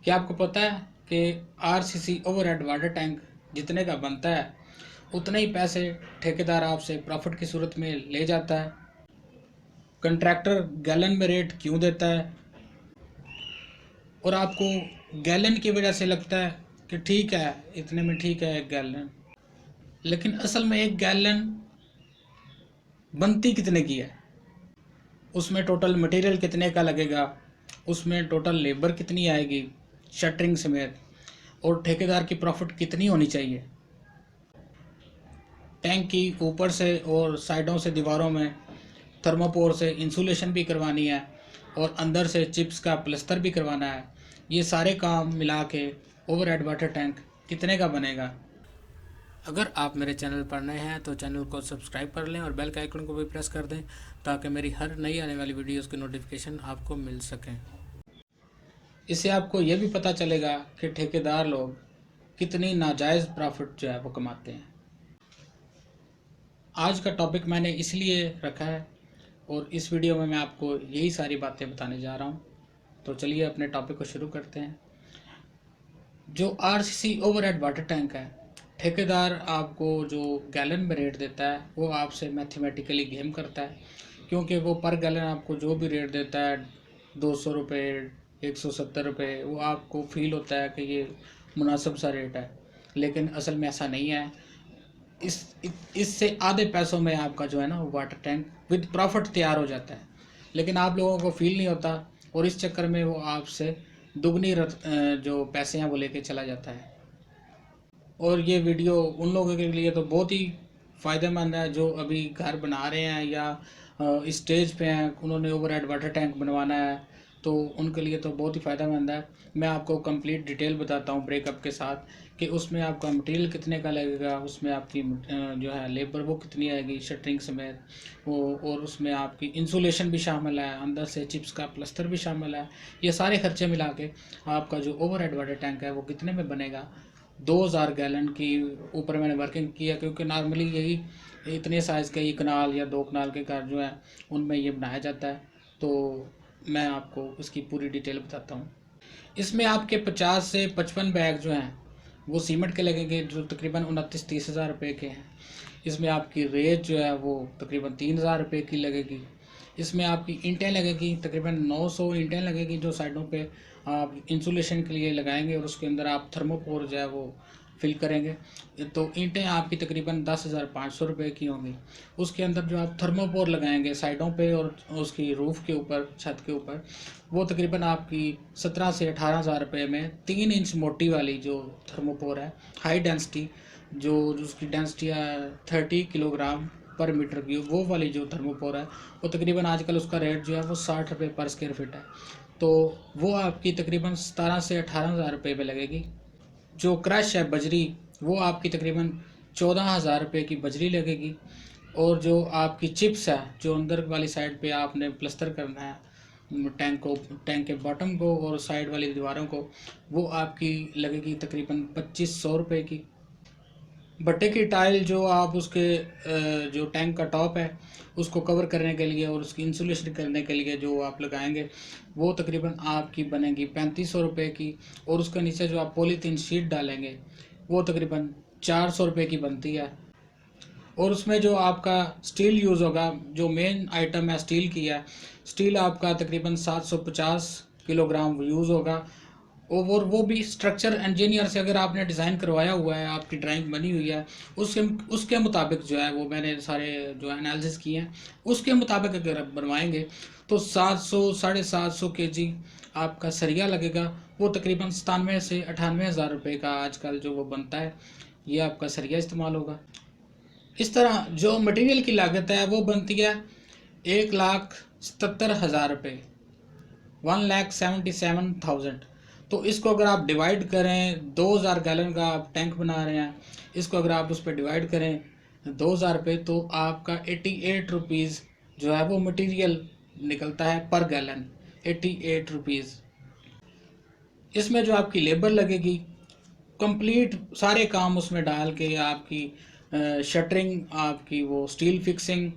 क्या आपको पता है कि आरसीसी ओवरहेड वाटर टैंक जितने का बनता है उतने ही पैसे ठेकेदार आपसे प्रॉफिट की सूरत में ले जाता है। कंट्रैक्टर गैलन में रेट क्यों देता है और आपको गैलन की वजह से लगता है कि ठीक है, इतने में ठीक है एक गैलन, लेकिन असल में एक गैलन बनती कितने की है, उसमें टोटल मटेरियल कितने का लगेगा, उसमें टोटल लेबर कितनी आएगी शटरिंग समेत, और ठेकेदार की प्रॉफिट कितनी होनी चाहिए। टैंक की ऊपर से और साइडों से दीवारों में थर्मोपोर से इंसुलेशन भी करवानी है और अंदर से चिप्स का प्लस्तर भी करवाना है। ये सारे काम मिला के ओवरहेड वाटर टैंक कितने का बनेगा। अगर आप मेरे चैनल पर नए हैं तो चैनल को सब्सक्राइब कर लें और बेल के आइकन को भी प्रेस कर दें ताकि मेरी हर नई आने वाली वीडियोस की नोटिफिकेशन आपको मिल सकें। इससे आपको ये भी पता चलेगा कि ठेकेदार लोग कितनी नाजायज़ प्रॉफिट जो है वो कमाते हैं। आज का टॉपिक मैंने इसलिए रखा है और इस वीडियो में मैं आपको यही सारी बातें बताने जा रहा हूँ। तो चलिए अपने टॉपिक को शुरू करते हैं। जो आरसीसी ओवरहेड वाटर टैंक है, ठेकेदार आपको जो गैलन में रेट देता है वो आपसे मैथमेटिकली गेम करता है, क्योंकि वो पर गैलन आपको जो भी रेट देता है 200 रुपये 170 रुपये, वो आपको फील होता है कि ये मुनासिब सा रेट है, लेकिन असल में ऐसा नहीं है। इससे आधे पैसों में आपका जो है ना वो वाटर टैंक विद प्रॉफिट तैयार हो जाता है, लेकिन आप लोगों को फील नहीं होता और इस चक्कर में वो आपसे दुगनी जो पैसे हैं वो लेके चला जाता है। और ये वीडियो उन लोगों के लिए तो बहुत ही फ़ायदेमंद है जो अभी घर बना रहे हैं या इस स्टेज पे हैं, उन्होंने ओवरहेड वाटर टैंक बनवाना है, तो उनके लिए तो बहुत ही फ़ायदेमंद है। मैं आपको कंप्लीट डिटेल बताता हूँ ब्रेकअप के साथ कि उसमें आपका मटेरियल कितने का लगेगा, उसमें आपकी जो है लेबर वो कितनी आएगी शटरिंग समेत वो, और उसमें आपकी इंसुलेशन भी शामिल है, अंदर से चिप्स का प्लस्तर भी शामिल है। ये सारे खर्चे मिला के आपका जो ओवरहेड वाटर टैंक है वो कितने में बनेगा। 2000 गैलन की ऊपर मैंने वर्किंग किया, क्योंकि नॉर्मली यही इतने साइज़ के, 1 कनाल या 2 कनाल के घर जो है उनमें ये बनाया जाता है। तो मैं आपको इसकी पूरी डिटेल बताता हूँ। इसमें आपके 50 से 55 बैग जो हैं वो सीमेंट के लगेंगे, जो तकरीबन 29-30 हज़ार रुपये के हैं। इसमें आपकी रेत जो है वो तकरीबन 3000 रुपये की लगेगी। इसमें आपकी ईंटें लगेगी, तकरीबन 900 ईंटें लगेगी जो साइडों पे आप इंसुलेशन के लिए लगाएंगे और उसके अंदर आप थर्मोपोर जो है वो फिल करेंगे। तो ईंटें आपकी तकरीबन 10,500 रुपये की होंगी। उसके अंदर जो आप थर्मोपोर लगाएंगे साइडों पे और उसकी रूफ़ के ऊपर, छत के ऊपर, वो तकरीबन आपकी 17 से 18,000 रुपये में 3 इंच मोटी वाली जो थर्मोपोर है, हाई डेंसिटी, जो उसकी डेंसिटी है 30 किलोग्राम पर मीटर की, वो वाली जो थर्मोपोर है वो तकरीबन आजकल उसका रेट जो है वो 60 रुपये पर स्क्वायर फीट है। तो वो आपकी तकरीबन 17 से 18,000 रुपये पे लगेगी। जो क्रश है बजरी, वो आपकी तकरीबन 14,000 रुपये की बजरी लगेगी। और जो आपकी चिप्स है, जो अंदर वाली साइड पे आपने प्लस्तर करना है टैंक को, टैंक के बॉटम को और साइड वाली दीवारों को, वो आपकी लगेगी तकरीबन 2500 रुपये की। भट्टे की टाइल जो आप उसके जो टैंक का टॉप है उसको कवर करने के लिए और उसकी इंसुलेशन करने के लिए जो आप लगाएंगे, वो तकरीबन आपकी बनेगी 3500 रुपये की। और उसके नीचे जो आप पॉलीथीन शीट डालेंगे वो तकरीबन 400 रुपये की बनती है। और उसमें जो आपका स्टील यूज़ होगा, जो मेन आइटम है स्टील की है, स्टील आपका तकरीबन 750 किलोग्राम यूज़ होगा। और वो भी स्ट्रक्चर इंजीनियर से अगर आपने डिज़ाइन करवाया हुआ है, आपकी ड्राइंग बनी हुई है, उसके उसके मुताबिक जो है वो मैंने सारे जो एनालिसिस किए हैं उसके मुताबिक अगर आप बनवाएंगे तो 700 750 केजी आपका सरिया लगेगा। वो तकरीबन 97 से 98 हज़ार रुपये का आजकल जो वो बनता है, ये आपका सरिया इस्तेमाल होगा। इस तरह जो मटेरियल की लागत है वो बनती है 1,77,000 रुपये, 1,77,000। तो इसको अगर आप डिवाइड करें, 2000 गैलन का आप टैंक बना रहे हैं, इसको अगर आप उस पर डिवाइड करें 2000 रुपये, तो आपका 88 रुपीज़ जो है वो मटेरियल निकलता है पर गैलन, 88 रुपीज़। इसमें जो आपकी लेबर लगेगी, कंप्लीट सारे काम उसमें डाल के आपकी शटरिंग, आपकी वो स्टील फिक्सिंग,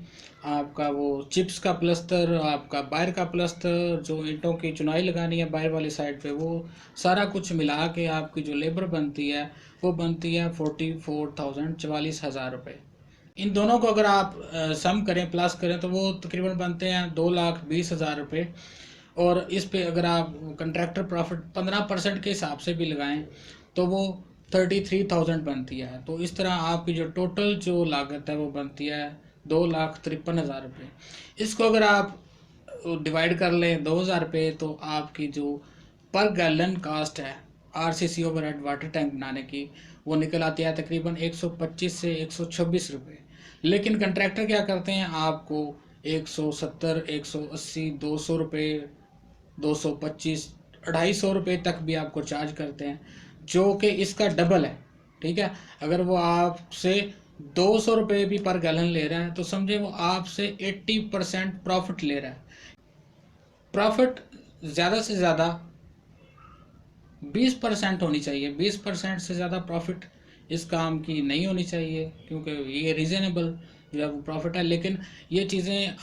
आपका वो चिप्स का प्लस्तर, आपका बाहर का प्लस्तर, जो ईंटों की चुनाई लगानी है बाहर वाली साइड पे, वो सारा कुछ मिला के आपकी जो लेबर बनती है वो बनती है 44,000, 44,000 रुपये। इन दोनों को अगर आप सम करें, प्लस करें, तो वो तकरीबन बनते हैं 2,20,000 रुपये। और इस पे अगर आप कंट्रैक्टर प्रॉफिट 15% के हिसाब से भी लगाएं तो वो 33,000 बनती है। तो इस तरह आपकी जो टोटल जो लागत है वो बनती है 2,53,000 रुपये। इसको अगर आप डिवाइड कर लें 2,000 पे, तो आपकी जो पर गैलन कास्ट है आरसीसी ओवरहेड वाटर टैंक बनाने की, वो निकल आती है तकरीबन 125 से 126 रुपये। लेकिन कंट्रैक्टर क्या करते हैं, आपको 170, 180, 200 रुपये, 225, 250 रुपये तक भी आपको चार्ज करते हैं, जो कि इसका डबल है। ठीक है, अगर वो आपसे 200 रुपये भी पर गैलन ले रहा है तो समझे वो आपसे 80% प्रॉफिट ले रहा है। प्रॉफिट ज़्यादा से ज़्यादा 20% होनी चाहिए, 20% से ज़्यादा प्रॉफिट इस काम की नहीं होनी चाहिए, क्योंकि ये रीज़नेबल जो है वो प्रॉफिट है। लेकिन ये चीज़ें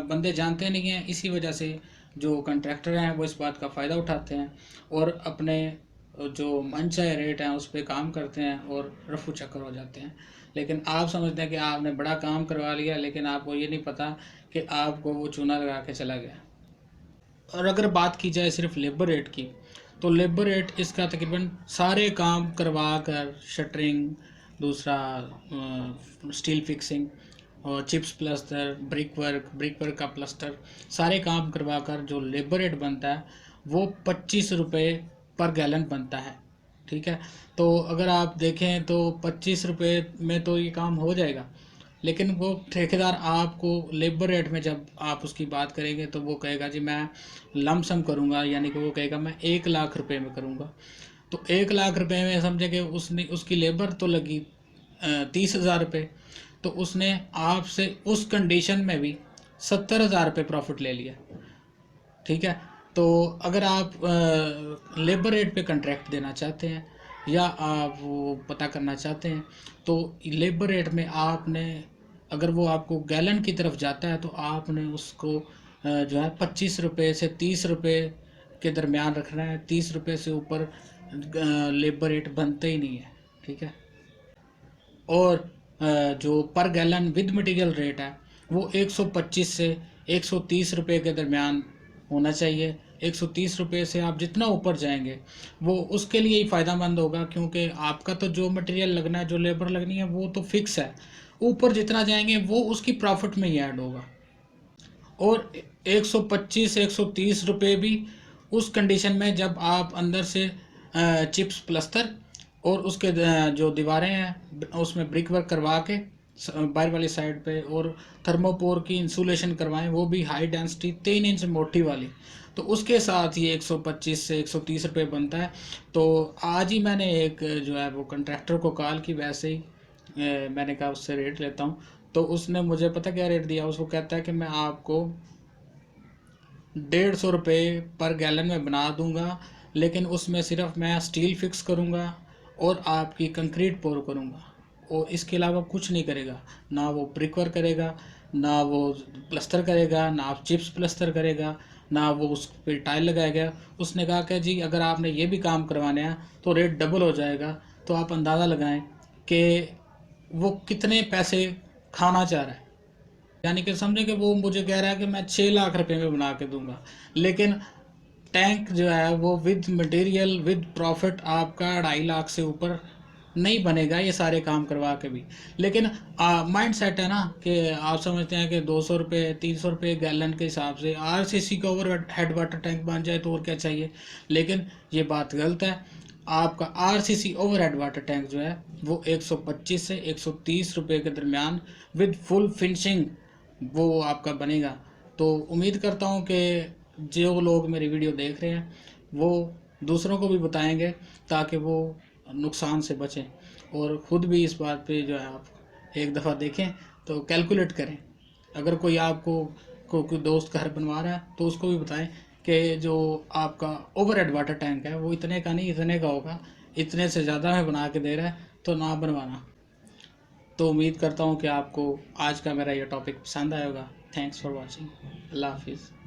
बंदे जानते नहीं हैं, इसी वजह से जो कंट्रैक्टर हैं वो इस बात का फ़ायदा उठाते हैं और अपने जो मनचाहे रेट हैं उस पर काम करते हैं और रफू चक्कर हो जाते हैं। लेकिन आप समझते हैं कि आपने बड़ा काम करवा लिया, लेकिन आपको ये नहीं पता कि आपको वो चूना लगा के चला गया। और अगर बात की जाए सिर्फ लेबर रेट की, तो लेबर रेट इसका तकरीबन सारे काम करवा कर, शटरिंग, दूसरा स्टील फिक्सिंग और चिप्स प्लस्तर, ब्रिक वर्क का प्लस्तर, सारे काम करवा कर जो लेबर रेट बनता है वो 25 रुपये पर गैलन बनता है। ठीक है, तो अगर आप देखें तो 25 रुपये में तो ये काम हो जाएगा, लेकिन वो ठेकेदार आपको लेबर रेट में जब आप उसकी बात करेंगे तो वो कहेगा जी मैं लमसम करूँगा, यानी कि वो कहेगा मैं 1,00,000 रुपये में करूँगा। तो 1,00,000 रुपये में समझे कि उसने उसकी लेबर तो लगी 30,000 रुपये, तो उसने आपसे उस कंडीशन में भी 70,000 रुपये प्रॉफिट ले लिया। ठीक है, तो अगर आप लेबर रेट पे कॉन्ट्रैक्ट देना चाहते हैं या आप वो पता करना चाहते हैं, तो लेबर रेट में आपने, अगर वो आपको गैलन की तरफ जाता है तो आपने उसको जो है 25 रुपये से 30 रुपये के दरमियान रखना है। 30 रुपये से ऊपर लेबर रेट बनते ही नहीं है। ठीक है, और जो पर गैलन विद मटेरियल रेट है वो 125 से 130 रुपये के दरमियान होना चाहिए। 130 रुपये से आप जितना ऊपर जाएंगे वो उसके लिए ही फ़ायदेमंद होगा, क्योंकि आपका तो जो मटेरियल लगना है, जो लेबर लगनी है, वो तो फिक्स है। ऊपर जितना जाएंगे वो उसकी प्रॉफिट में ही ऐड होगा। और 125 130 रुपये भी उस कंडीशन में जब आप अंदर से चिप्स प्लस्तर और उसके जो दीवारें हैं उसमें ब्रिक वर्क करवा के बाहर वाली साइड पे, और थर्मोपोर की इंसुलेशन करवाएं, वो भी हाई डेंसिटी 3 इंच मोटी वाली, तो उसके साथ ये 125 से 130 रुपये बनता है। तो आज ही मैंने एक जो है वो कंट्रैक्टर को कॉल की, वैसे ही मैंने कहा उससे रेट लेता हूँ, तो उसने मुझे पता क्या रेट दिया। उसको कहता है कि मैं आपको 150 रुपये पर गैलन में बना दूंगा, लेकिन उसमें सिर्फ मैं स्टील फिक्स करूंगा और आपकी कंक्रीट पोर करूंगा, और इसके अलावा कुछ नहीं करेगा। ना वो ब्रिक वर्क करेगा, ना वो प्लस्तर करेगा, ना आप चिप्स प्लस्तर करेगा, ना वो उस पर टाइल लगाएगा। उसने कहा कि जी अगर आपने ये भी काम करवाने हैं तो रेट डबल हो जाएगा। तो आप अंदाज़ा लगाएं कि वो कितने पैसे खाना चाह रहा है। यानी कि समझे कि वो मुझे कह रहा है कि मैं 6,00,000 रुपये में बना के दूंगा, लेकिन टैंक जो है वो विद मटेरियल विद प्रॉफिट आपका 2.5 लाख से ऊपर नहीं बनेगा, ये सारे काम करवा के भी। लेकिन माइंड सेट है ना कि आप समझते हैं कि 200 रुपये 300 रुपये गैलन के हिसाब से आरसीसी का ओवर हेड वाटर टैंक बन जाए तो और क्या चाहिए। लेकिन ये बात गलत है। आपका RCC over head water tank जो है वो 125 से 130 रुपये के दरमियान विद फुल फिनिशिंग वो आपका बनेगा। तो उम्मीद करता हूँ कि जो लोग मेरी वीडियो देख रहे हैं वो दूसरों को भी बताएंगे, ताकि वो नुकसान से बचें, और ख़ुद भी इस बात पे जो है आप एक दफ़ा देखें तो कैलकुलेट करें। अगर कोई आपको कोई दोस्त घर बनवा रहा है तो उसको भी बताएं कि जो आपका ओवरहेड वाटर टैंक है वो इतने का नहीं, इतने का होगा, इतने से ज़्यादा में बना के दे रहा है तो ना बनवाना। तो उम्मीद करता हूँ कि आपको आज का मेरा ये टॉपिक पसंद आएगा। Thanks for watching. अल्लाह हाफिज़।